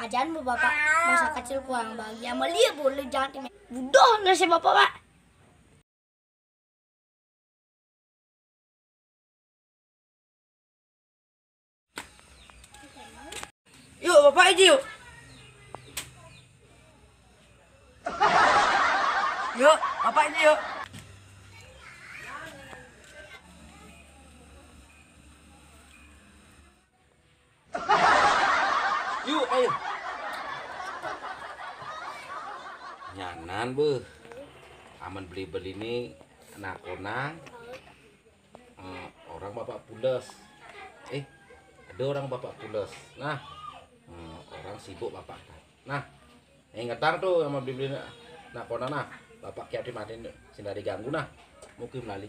Ajaranmu Bapak masa kecil kurang bahagia. Amalia boleh jangan tim. Bodoh nggak sih Bapak, Pak? Yuk, Bapak aja yuk. Yuk, Bapak aja yuk. Yuk, ayo. Nyanan beuh. Aman beli-beli ini anak konang. Orang Bapak pules. Ada orang Bapak pules. Nah, orang sibuk Bapak. Nah, ingetang tuh sama beli-beli anak konang nah. Bapak kiat dimatiin sing diganggu nah. Mungkin lali.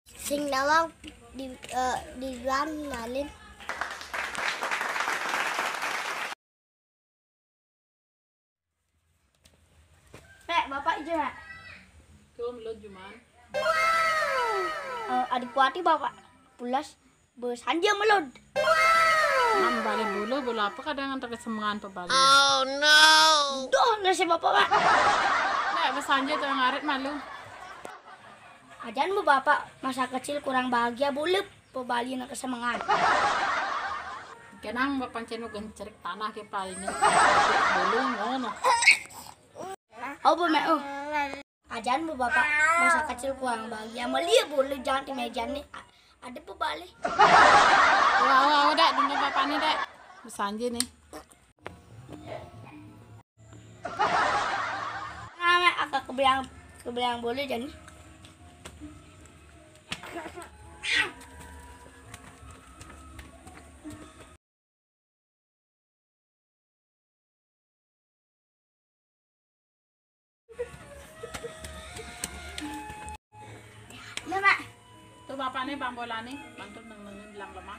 Sing nawang di luar nalin. Mek, Bapak aja, Mek. Tum lo juman. Adik kuati Bapak pulas bersanja melod. Mam balik bulu apa kadang antar kesemangan pebalik. Bodoh nggak sih Bapak, Pak? Nek besanja tuh ngaret malu. Ajaranmu Bapak masa kecil kurang bahagia boleh pebali nak kesemangat. Kenang bapak ceno gencerik tanah ke paling. Bulu ngono. Apa Mek? Ajaranmu Bapak masa kecil kurang bahagia. Amalia boleh jangan di meja nih. Ada pebali. Wah, dak dengan bapak nih dak. Besanja nih. Nah, Mek, agak kebelang boleh jadi. Ya, Mak. Tuh bapak nih bambola nih, bantu nengengin bilang lemah.